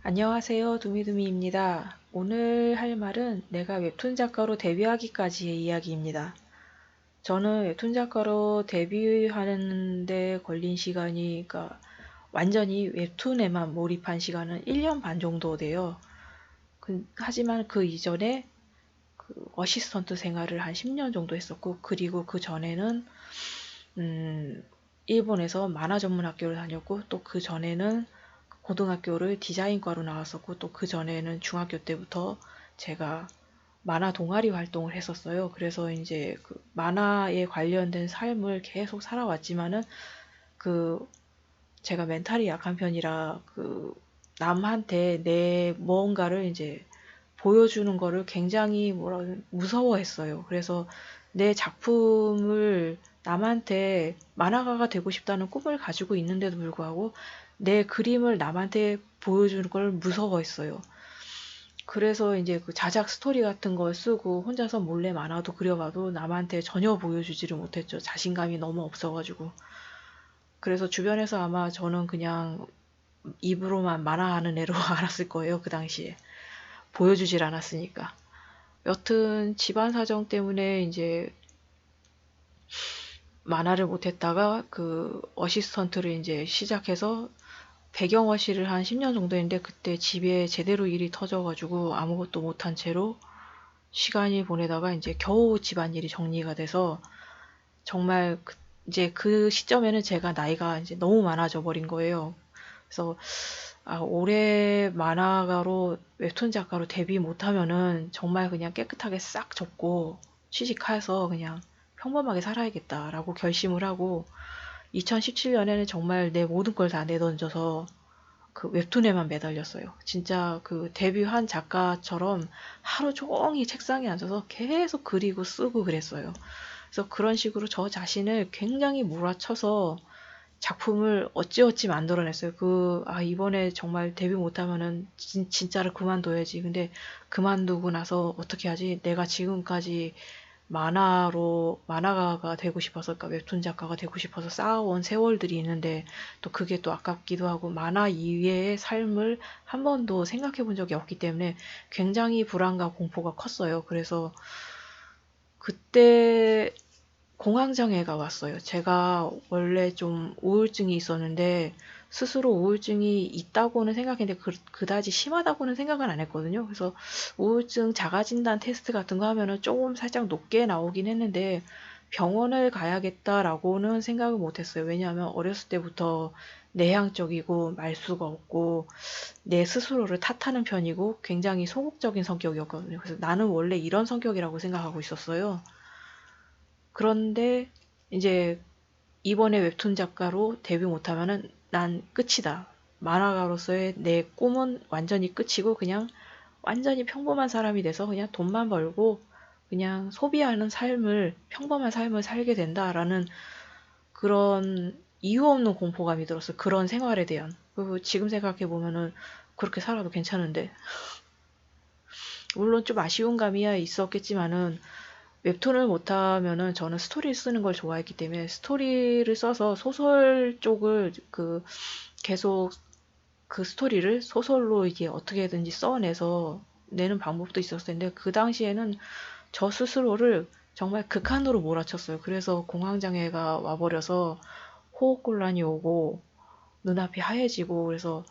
안녕하세요. 두미두미입니다. 오늘 할 말은 내가 웹툰 작가로 데뷔하기까지의 이야기입니다. 저는 웹툰 작가로 데뷔하는데 걸린 시간이, 그러니까 완전히 웹툰에만 몰입한 시간은 1년 반 정도 돼요. 하지만 그 이전에 어시스턴트 생활을 한 10년 정도 했었고, 그리고 그 전에는 일본에서 만화 전문 학교를 다녔고, 또 그 전에는 고등학교를 디자인과로 나왔었고, 또 그 전에는 중학교 때부터 제가 만화 동아리 활동을 했었어요. 그래서 이제 그 만화에 관련된 삶을 계속 살아왔지만은 그 제가 멘탈이 약한 편이라 남한테 내 뭔가를 이제 보여주는 거를 굉장히 무서워했어요. 그래서 내 작품을 남한테 만화가가 되고 싶다는 꿈을 가지고 있는데도 불구하고 내 그림을 남한테 보여주는 걸 무서워했어요. 그래서 이제 그 자작 스토리 같은 걸 쓰고 혼자서 몰래 만화도 그려봐도 남한테 전혀 보여주지를 못했죠. 자신감이 너무 없어가지고. 그래서 주변에서 아마 저는 그냥 입으로만 만화하는 애로 알았을 거예요. 그 당시에. 보여주질 않았으니까. 여튼 집안 사정 때문에 이제 만화를 못했다가 그 어시스턴트를 이제 시작해서 배경어시를 한 10년 정도 했는데, 그때 집에 제대로 일이 터져가지고 아무것도 못한 채로 시간이 보내다가 이제 겨우 집안일이 정리가 돼서 정말 이제 그 시점에는 제가 나이가 이제 너무 많아져 버린 거예요. 그래서 올해 만화가로 웹툰 작가로 데뷔 못하면은 정말 그냥 깨끗하게 싹 접고 취직해서 그냥 평범하게 살아야겠다라고 결심을 하고, 2017년에는 정말 내 모든 걸 다 내던져서 그 웹툰에만 매달렸어요. 진짜 그 데뷔한 작가처럼 하루 종일 책상에 앉아서 계속 그리고 쓰고 그랬어요. 그래서 그런 식으로 저 자신을 굉장히 몰아쳐서 작품을 어찌어찌 만들어냈어요. 이번에 정말 데뷔 못하면은 진짜로 그만둬야지. 근데 그만두고 나서 어떻게 하지? 내가 지금까지 만화가가 되고 싶어서, 그러니까 웹툰 작가가 되고 싶어서 쌓아온 세월들이 있는데, 또 그게 또 아깝기도 하고, 만화 이외의 삶을 한 번도 생각해 본 적이 없기 때문에 굉장히 불안과 공포가 컸어요. 그래서 그때 공황장애가 왔어요. 제가 원래 좀 우울증이 있었는데 스스로 우울증이 있다고는 생각했는데 그다지 심하다고는 생각은 안 했거든요. 그래서 우울증 자가진단 테스트 같은 거 하면은 조금 살짝 높게 나오긴 했는데 병원을 가야겠다라고는 생각을 못했어요. 왜냐하면 어렸을 때부터 내향적이고 말수가 없고 내 스스로를 탓하는 편이고 굉장히 소극적인 성격이었거든요. 그래서 나는 원래 이런 성격이라고 생각하고 있었어요. 그런데 이제 이번에 웹툰 작가로 데뷔 못하면은 난 끝이다. 만화가로서의 내 꿈은 완전히 끝이고 그냥 완전히 평범한 사람이 돼서 그냥 돈만 벌고 그냥 소비하는 평범한 삶을 살게 된다라는 그런 이유 없는 공포감이 들었어요. 그런 생활에 대한. 그리고 지금 생각해 보면은 그렇게 살아도 괜찮은데. 물론 좀 아쉬운 감이야 있었겠지만은, 웹툰을 못하면은 저는 스토리를 쓰는 걸 좋아했기 때문에 스토리를 써서 소설 쪽을 계속 그 스토리를 소설로 이게 어떻게든지 써내서 내는 방법도 있었을 텐데, 그 당시에는 저 스스로를 정말 극한으로 몰아쳤어요. 그래서 공황장애가 와버려서 호흡곤란이 오고 눈앞이 하얘지고, 그래서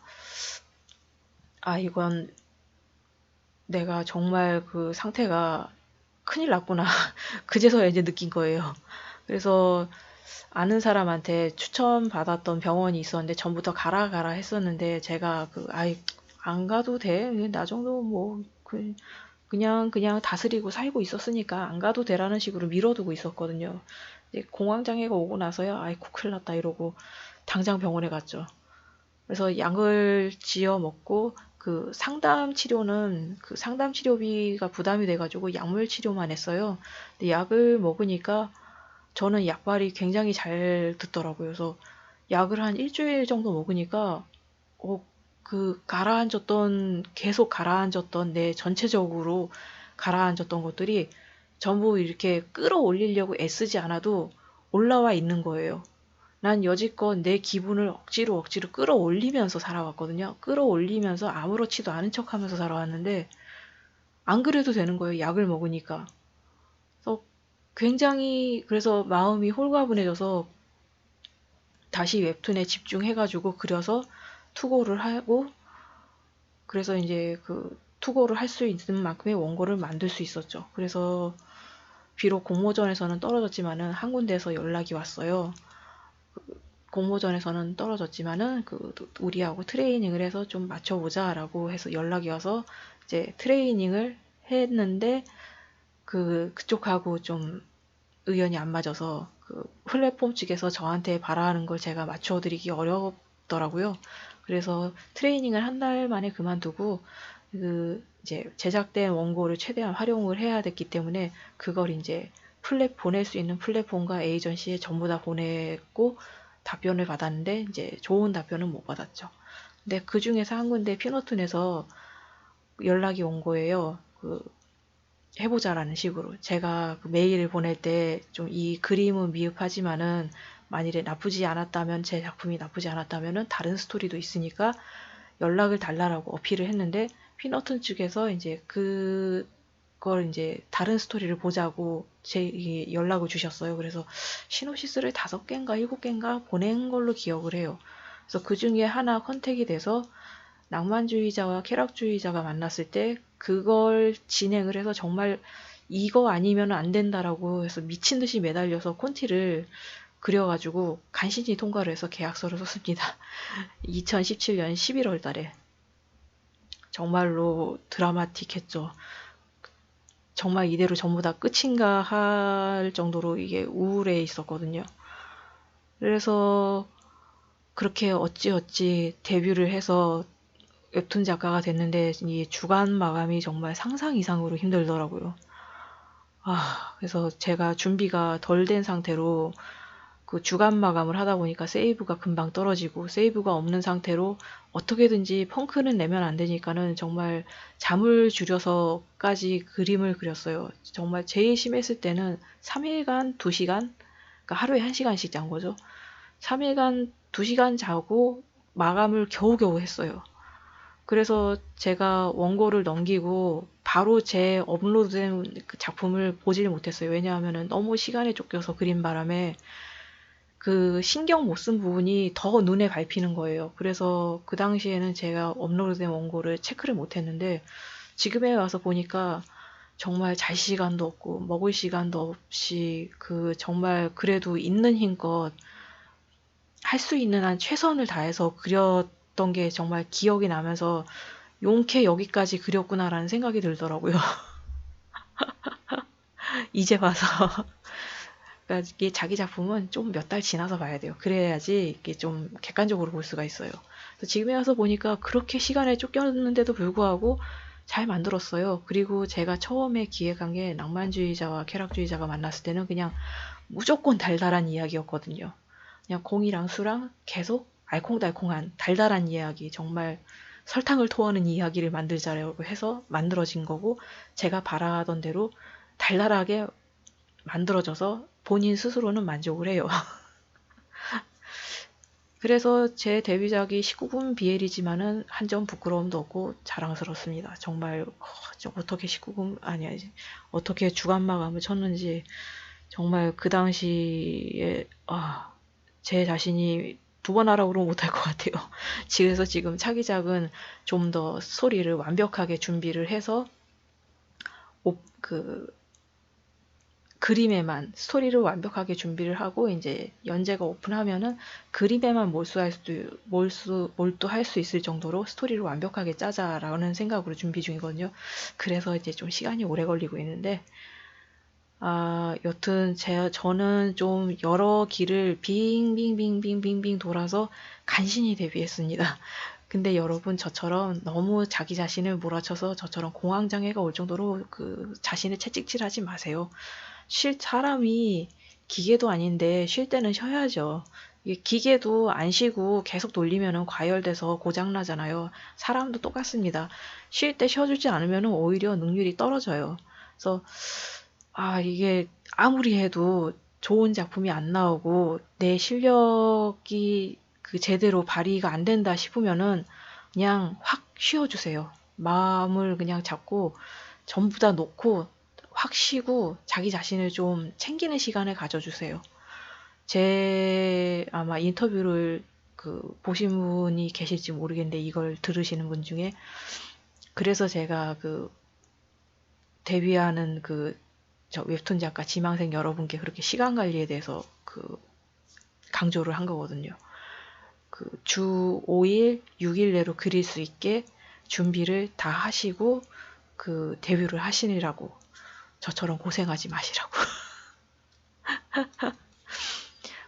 이건 내가 정말 그 상태가 큰일 났구나. 그제서야 이제 느낀 거예요. 그래서 아는 사람한테 추천받았던 병원이 있었는데 전부터 가라 가라 했었는데, 제가 안 가도 돼. 나 정도 뭐 그냥 다스리고 살고 있었으니까 안 가도 되라는 식으로 밀어두고 있었거든요. 이제 공황장애가 오고 나서야 아이고 큰일 났다 이러고 당장 병원에 갔죠. 그래서 약을 지어 먹고, 그 상담 치료비가 부담이 돼가지고 약물 치료만 했어요. 근데 약을 먹으니까 저는 약발이 굉장히 잘 듣더라고요. 그래서 약을 한 일주일 정도 먹으니까 계속 가라앉았던 내 전체적으로 가라앉았던 것들이 전부 이렇게 끌어올리려고 애쓰지 않아도 올라와 있는 거예요. 난 여지껏 내 기분을 억지로 끌어올리면서 살아왔거든요. 끌어올리면서 아무렇지도 않은 척 하면서 살아왔는데, 안 그래도 되는 거예요. 약을 먹으니까. 그래서 굉장히, 그래서 마음이 홀가분해져서 다시 웹툰에 집중해가지고 그려서 투고를 하고, 그래서 이제 그 투고를 할 수 있는 만큼의 원고를 만들 수 있었죠. 그래서 비록 공모전에서는 떨어졌지만은 한 군데에서 연락이 왔어요. 공모전에서는 떨어졌지만은 그 우리하고 트레이닝을 해서 좀 맞춰보자라고 해서 연락이 와서 이제 트레이닝을 했는데 그쪽하고 좀 의견이 안 맞아서 그 플랫폼 측에서 저한테 바라는 걸 제가 맞춰드리기 어렵더라고요. 그래서 트레이닝을 한 달 만에 그만두고 그 이제 제작된 원고를 최대한 활용을 해야 됐기 때문에 그걸 이제 보낼 수 있는 플랫폼과 에이전시에 전부 다 보냈고 답변을 받았는데 이제 좋은 답변은 못 받았죠. 근데 그 중에서 한 군데 피노툰에서 연락이 온 거예요. 그 해보자라는 식으로. 제가 그 메일을 보낼 때 좀 이 그림은 미흡하지만은 만일에 나쁘지 않았다면 제 작품이 나쁘지 않았다면은 다른 스토리도 있으니까 연락을 달라라고 어필을 했는데 피너튼 측에서 이제 그걸 이제 다른 스토리를 보자고 제 연락을 주셨어요. 그래서 시놉시스를 5개인가 7개인가 보낸 걸로 기억을 해요. 그래서 그 중에 하나 컨택이 돼서 낭만주의자와 쾌락주의자가 만났을 때 그걸 진행을 해서 정말 이거 아니면 안 된다라고 해서 미친 듯이 매달려서 콘티를 그려가지고 간신히 통과를 해서 계약서를 썼습니다. 2017년 11월 달에. 정말로 드라마틱했죠. 정말 이대로 전부 다 끝인가 할 정도로 이게 우울해 있었거든요. 그래서 그렇게 어찌어찌 데뷔를 해서 웹툰 작가가 됐는데 이 주간 마감이 정말 상상 이상으로 힘들더라고요. 그래서 제가 준비가 덜 된 상태로 그 주간 마감을 하다 보니까 세이브가 금방 떨어지고 세이브가 없는 상태로 어떻게든지 펑크는 내면 안 되니까는 정말 잠을 줄여서까지 그림을 그렸어요. 정말 제일 심했을 때는 3일간 2시간, 그러니까 하루에 1시간씩 잔 거죠. 3일간 2시간 자고 마감을 겨우겨우 했어요. 그래서 제가 원고를 넘기고 바로 제 업로드된 그 작품을 보질 못했어요. 왜냐하면 너무 시간에 쫓겨서 그린 바람에 그 신경 못 쓴 부분이 더 눈에 밟히는 거예요. 그래서 그 당시에는 제가 업로드된 원고를 체크를 못 했는데 지금에 와서 보니까 정말 잘 시간도 없고 먹을 시간도 없이 그 정말 그래도 있는 힘껏 할 수 있는 한 최선을 다해서 그렸던 게 정말 기억이 나면서 용케 여기까지 그렸구나라는 생각이 들더라고요. 이제 봐서. 그러니까 이게 자기 작품은 좀 몇 달 지나서 봐야 돼요. 그래야지 이게 좀 객관적으로 볼 수가 있어요. 그래서 지금에 와서 보니까 그렇게 시간에 쫓겼는데도 불구하고 잘 만들었어요. 그리고 제가 처음에 기획한 게 낭만주의자와 쾌락주의자가 만났을 때는 그냥 무조건 달달한 이야기였거든요. 그냥 공이랑 수랑 계속 알콩달콩한 달달한 이야기, 정말 설탕을 토하는 이야기를 만들자라고 해서 만들어진 거고 제가 바라던 대로 달달하게 만들어져서 본인 스스로는 만족을 해요. 그래서 제 데뷔작이 19금 BL이지만은 한 점 부끄러움도 없고 자랑스럽습니다. 정말 어떻게 19금 아니야지 어떻게 주간 마감을 쳤는지 정말 그 당시에 제 자신이 2번 하라고 그러면 못할 것 같아요. 그래서 지금 차기작은 좀 더 스토리를 완벽하게 준비를 해서 그 그림에만 스토리를 완벽하게 준비를 하고 이제 연재가 오픈하면은 그림에만 몰두할 수 있을 정도로 스토리를 완벽하게 짜자라는 생각으로 준비 중이거든요. 그래서 이제 좀 시간이 오래 걸리고 있는데 여튼 저는 좀 여러 길을 빙빙빙빙빙빙 돌아서 간신히 데뷔했습니다. 근데 여러분 저처럼 너무 자기 자신을 몰아쳐서 저처럼 공황장애가 올 정도로 그 자신을 채찍질하지 마세요. 사람이 기계도 아닌데 쉴 때는 쉬어야죠. 이게 기계도 안 쉬고 계속 돌리면은 과열돼서 고장나잖아요. 사람도 똑같습니다. 쉴 때 쉬어주지 않으면 오히려 능률이 떨어져요. 그래서 이게 아무리 해도 좋은 작품이 안 나오고 내 실력이 그 제대로 발휘가 안 된다 싶으면은 그냥 확 쉬어주세요. 마음을 그냥 잡고 전부 다 놓고 확 쉬고 자기 자신을 좀 챙기는 시간을 가져주세요. 제 아마 인터뷰를 그 보신 분이 계실지 모르겠는데 이걸 들으시는 분 중에 그래서 제가 그 데뷔하는 그 저 웹툰 작가 지망생 여러분께 그렇게 시간 관리에 대해서 그 강조를 한 거거든요. 그 주 5일, 6일 내로 그릴 수 있게 준비를 다 하시고 그 데뷔를 하시느라고 저처럼 고생하지 마시라고.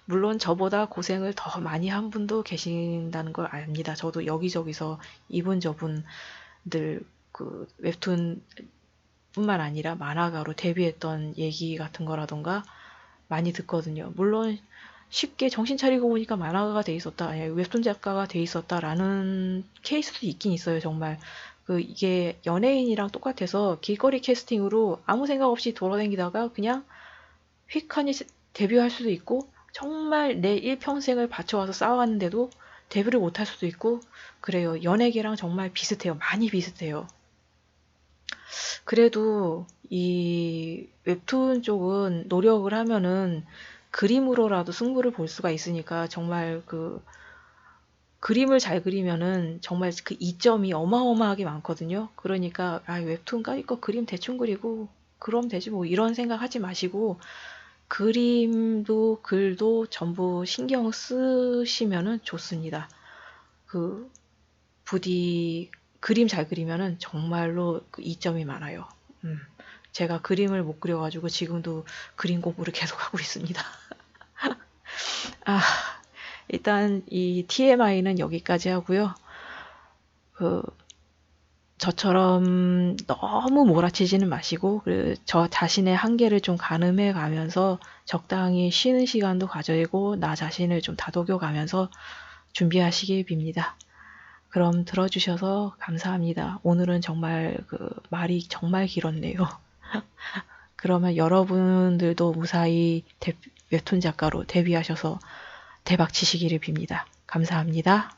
물론 저보다 고생을 더 많이 한 분도 계신다는 걸 압니다. 저도 여기저기서 이분 저분들 그 웹툰 뿐만 아니라 만화가로 데뷔했던 얘기 같은 거라던가 많이 듣거든요. 물론 쉽게 정신 차리고 보니까 만화가가 돼 있었다, 아니, 웹툰 작가가 돼 있었다라는 케이스도 있긴 있어요. 정말 그 이게 연예인이랑 똑같아서 길거리 캐스팅으로 아무 생각 없이 돌아다니다가 그냥 휙하니 데뷔할 수도 있고 정말 내 일평생을 바쳐와서 쌓아왔는데도 데뷔를 못할 수도 있고 그래요. 연예계랑 정말 비슷해요. 많이 비슷해요. 그래도 이 웹툰 쪽은 노력을 하면은 그림으로라도 승부를 볼 수가 있으니까 정말 그 그림을 잘 그리면은 정말 그 이점이 어마어마하게 많거든요. 그러니까 아 웹툰가 이거 그림 대충 그리고 그럼 되지 뭐 이런 생각 하지 마시고 그림도 글도 전부 신경 쓰시면은 좋습니다. 그 부디 그림 잘 그리면은 정말로 그 이점이 많아요. 제가 그림을 못 그려가지고 지금도 그림 공부를 계속하고 있습니다. 아, 일단 이 TMI는 여기까지 하고요. 그 저처럼 너무 몰아치지는 마시고 저 자신의 한계를 좀 가늠해 가면서 적당히 쉬는 시간도 가지고 나 자신을 좀 다독여 가면서 준비하시길 빕니다. 그럼 들어주셔서 감사합니다. 오늘은 정말 그 말이 정말 길었네요. 그러면 여러분들도 무사히 웹툰 작가로 데뷔하셔서 대박 치시기를 빕니다. 감사합니다.